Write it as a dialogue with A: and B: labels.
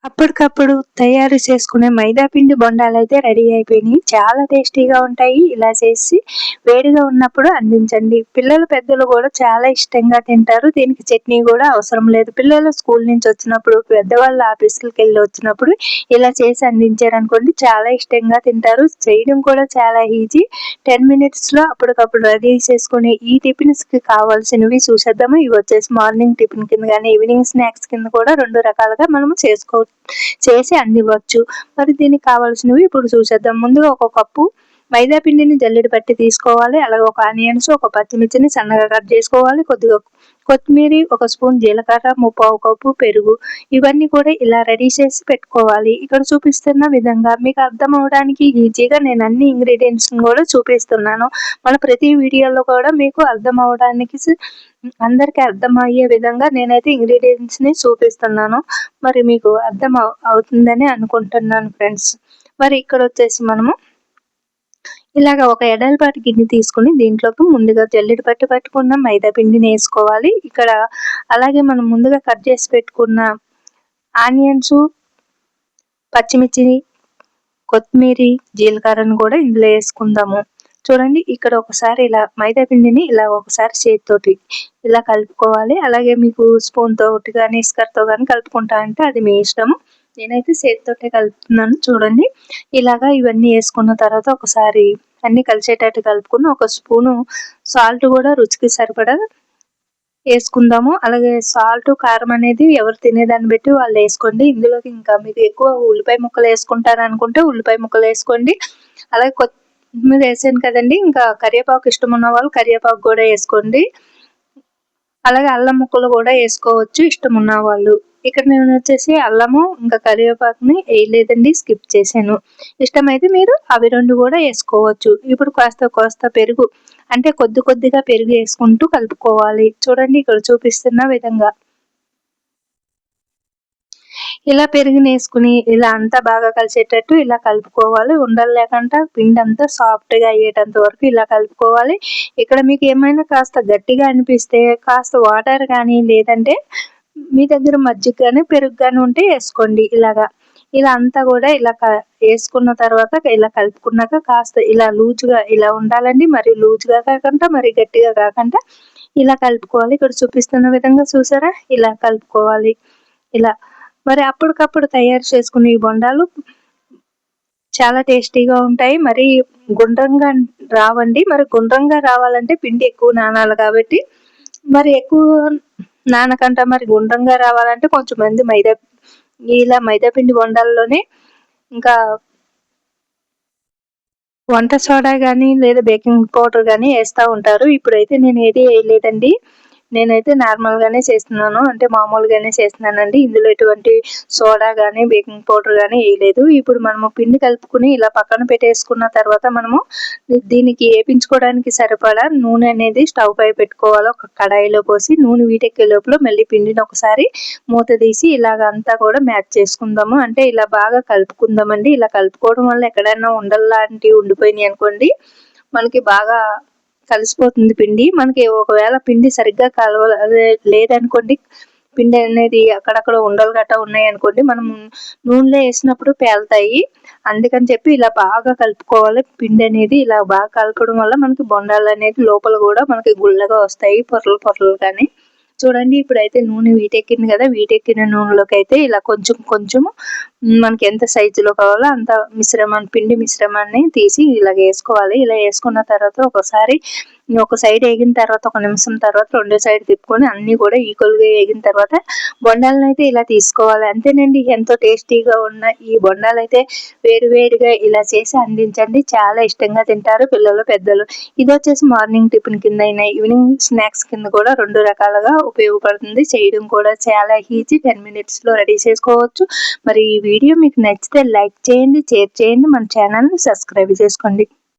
A: అప్పటికప్పుడు తయారు చేసుకునే మైదా పిండి బొండాలైతే రెడీ అయిపోయినాయి. చాలా టేస్టీగా ఉంటాయి. ఇలా చేసి వేడిగా ఉన్నప్పుడు అందించండి. పిల్లలు, పెద్దలు కూడా చాలా ఇష్టంగా తింటారు. దీనికి చట్నీ కూడా అవసరం లేదు. పిల్లలు స్కూల్ నుంచి వచ్చినప్పుడు, పెద్దవాళ్ళు ఆఫీసులకెళ్ళి వచ్చినప్పుడు ఇలా చేసి అందించారనుకోండి చాలా ఇష్టంగా తింటారు. చేయడం కూడా చాలా ఈజీ. 10 మినిట్స్‌లో అప్పటికప్పుడు రెడీ చేసుకునే ఈ టిఫిన్స్‌కి కావాల్సినవి చూసేద్దాము. ఇవి వచ్చేసి మార్నింగ్ టిఫిన్ కింద గానీ, ఈవినింగ్ స్నాక్స్ కింద కూడా 2 రకాలుగా మనము చేసి అందివ్వచ్చు. మరి దీనికి కావాల్సినవి ఇప్పుడు చూసేద్దాం. ముందుగా ఒక కప్పు మైదా పిండిని జల్లెడ పట్టి తీసుకోవాలి. అలాగే ఒక ఆనియన్స్, ఒక పచ్చిమిర్చిని సన్నగా కట్ చేసుకోవాలి. కొద్దిగా కొత్తిమీర, ఒక స్పూన్ జీలకర్ర, ముప్పావు కప్పు పెరుగు, ఇవన్నీ కూడా ఇలా రెడీ చేసి పెట్టుకోవాలి. ఇక్కడ చూపిస్తున్న విధంగా మీకు అర్థం అవడానికి ఈజీగా నేను అన్ని ఇంగ్రీడియంట్స్ని కూడా చూపిస్తున్నాను. మన ప్రతి వీడియోలో కూడా మీకు అర్థం అవడానికి అందరికీ అర్థమయ్యే విధంగా నేనైతే ఇంగ్రీడియంట్స్ని చూపిస్తున్నాను. మరి మీకు అర్థం అవుతుందని అనుకుంటున్నాను ఫ్రెండ్స్. మరి ఇక్కడ వచ్చేసి మనము ఇలాగ ఒక ఎడల్పాటి గిన్నె తీసుకుని దీంట్లోకి ముందుగా జల్లెడ పట్టి పట్టుకున్న మైదా పిండిని వేసుకోవాలి. ఇక్కడ అలాగే మనం ముందుగా కట్ చేసి పెట్టుకున్న ఆనియన్స్, పచ్చిమిర్చిని, కొత్తిమీర, జీలకర్రను కూడా ఇందులో వేసుకుందాము. చూడండి, ఇక్కడ ఒకసారి ఇలా మైదా పిండిని ఇలా ఒకసారి చేతితోటి ఇలా కలుపుకోవాలి. అలాగే మీకు స్పూన్ తోటి కానీ ఇస్కర్తో కానీ కలుపుకుంటా అంటే అది మీ ఇష్టము. నేనైతే చేతితోటే కలుపుతున్నాను. చూడండి, ఇలాగా ఇవన్నీ వేసుకున్న తర్వాత ఒకసారి అన్ని కలిసేటట్టు కలుపుకుని ఒక స్పూను సాల్ట్ కూడా రుచికి సరిపడా వేసుకుందాము. అలాగే సాల్ట్, కారం అనేది ఎవరు తినేదాన్ని బట్టి వాళ్ళు వేసుకోండి. ఇందులోకి ఇంకా మీకు ఎక్కువ ఉల్లిపాయ ముక్కలు వేసుకుంటారనుకుంటే ఉల్లిపాయ ముక్కలు వేసుకోండి. అలాగే కొత్తిమీర వేసాను కదండి, ఇంకా కరివేపాకు ఇష్టం ఉన్న వాళ్ళు కరివేపాకు కూడా వేసుకోండి. అలాగే అల్లం ముక్కలు కూడా వేసుకోవచ్చు ఇష్టం ఉన్న వాళ్ళు. ఇక్కడ నేను వచ్చేసి అల్లము ఇంకా కరివేపాకుని వేయలేదండి, స్కిప్ చేశాను. ఇష్టమైతే మీరు అవి 2 కూడా వేసుకోవచ్చు. ఇప్పుడు కాస్త పెరుగు అంటే కొద్దిగా పెరుగు వేసుకుంటూ కలుపుకోవాలి. చూడండి, ఇక్కడ చూపిస్తున్న విధంగా ఇలా పెరుగుని వేసుకుని ఇలా అంతా బాగా కలిసేటట్టు ఇలా కలుపుకోవాలి. ఉండలు లేకుండా పిండి అంతా సాఫ్ట్గా అయ్యేటంత వరకు ఇలా కలుపుకోవాలి. ఇక్కడ మీకు ఏమైనా కాస్త గట్టిగా అనిపిస్తే కాస్త వాటర్ కానీ లేదంటే మీ దగ్గర మజ్జిగ కానీ పెరుగు కానీ ఉంటే వేసుకోండి. ఇలా అంతా కూడా ఇలా వేసుకున్న తర్వాత ఇలా కలుపుకున్నాక కాస్త ఇలా లూజ్గా ఇలా ఉండాలండి. మరి లూజ్గా కాకుండా మరి గట్టిగా కాకుండా ఇలా కలుపుకోవాలి. ఇక్కడ చూపిస్తున్న విధంగా చూసారా, ఇలా కలుపుకోవాలి. ఇలా మరి అప్పటికప్పుడు తయారు చేసుకునే ఈ బొండాలు చాలా టేస్టీగా ఉంటాయి. మరి గుండ్రంగా రావండి. మరి గుండ్రంగా రావాలంటే పిండి ఎక్కువ నానాలి కాబట్టి, మరి ఎక్కువ నానకంట మరి గుండ్రంగా రావాలంటే కొంచెం మంది మైదా పిండి బొండాల్లోనే ఇంకా వంట సోడా కానీ లేదా బేకింగ్ పౌడర్ కానీ వేస్తూ ఉంటారు. ఇప్పుడైతే నేను ఏది వేయలేదండి. నేనైతే నార్మల్గానే చేస్తున్నాను, అంటే మామూలుగానే చేస్తున్నానండి. ఇందులో ఎటువంటి సోడా కానీ బేకింగ్ పౌడర్ కానీ వేయలేదు. ఇప్పుడు మనము పిండి కలుపుకుని ఇలా పక్కన పెట్టేసుకున్న తర్వాత మనము దీనికి వేపించుకోవడానికి సరిపడా నూనె అనేది స్టవ్ పై పెట్టుకోవాలి. ఒక కడాయిలో పోసి నూనె వీటెక్కే లోపల మళ్ళీ పిండిని ఒకసారి మూత తీసి ఇలాగ అంతా కూడా మ్యాచ్ చేసుకుందాము. అంటే ఇలా బాగా కలుపుకుందామండి. ఇలా కలుపుకోవడం వల్ల ఎక్కడైనా ఉండల్లాంటివి ఉండిపోయినాయి అనుకోండి, మనకి బాగా కలిసిపోతుంది పిండి. మనకి ఒకవేళ పిండి సరిగ్గా లేదనుకోండి, పిండి అనేది అక్కడక్కడ ఉండలు గట్టా ఉన్నాయి అనుకోండి, మనం నూనెలో వేసినప్పుడు పేలుతాయి. అందుకని చెప్పి ఇలా బాగా కలుపుకోవాలి. పిండి అనేది ఇలా బాగా కలపడం వల్ల మనకి బొండాలు అనేది లోపల కూడా మనకి గుల్లగా వస్తాయి, పొరలు కానీ. చూడండి, ఇప్పుడైతే నూనె వీటెక్కింది కదా, వీటెక్కిన నూనెలోకి అయితే ఇలా కొంచెము మనకి ఎంత సైజులో కావాలో అంత పిండి మిశ్రమాన్ని తీసి ఇలా వేసుకోవాలి. ఇలా వేసుకున్న తర్వాత ఒక సైడ్ వేగిన తర్వాత ఒక నిమిషం తర్వాత రెండో సైడ్ తిప్పుకొని అన్నీ కూడా ఈక్వల్గా వేగిన తర్వాత బొండాలను అయితే ఇలా తీసుకోవాలి. అంతేనండి, ఎంతో టేస్టీగా ఉన్న ఈ బొండాలు అయితే వేడిగా ఇలా చేసి అందించండి. చాలా ఇష్టంగా తింటారు పిల్లలు, పెద్దలు. ఇది వచ్చేసి మార్నింగ్ టిఫిన్ కింద అయినా ఈవినింగ్ స్నాక్స్ కింద కూడా 2 రకాలుగా ఉపయోగపడుతుంది. చేయడం కూడా చాలా ఈజీ. 10 మినిట్స్లో రెడీ చేసుకోవచ్చు. మరి ఈ వీడియో మీకు నచ్చితే లైక్ చేయండి, షేర్ చేయండి, మన ఛానల్ని సబ్స్క్రైబ్ చేసుకోండి.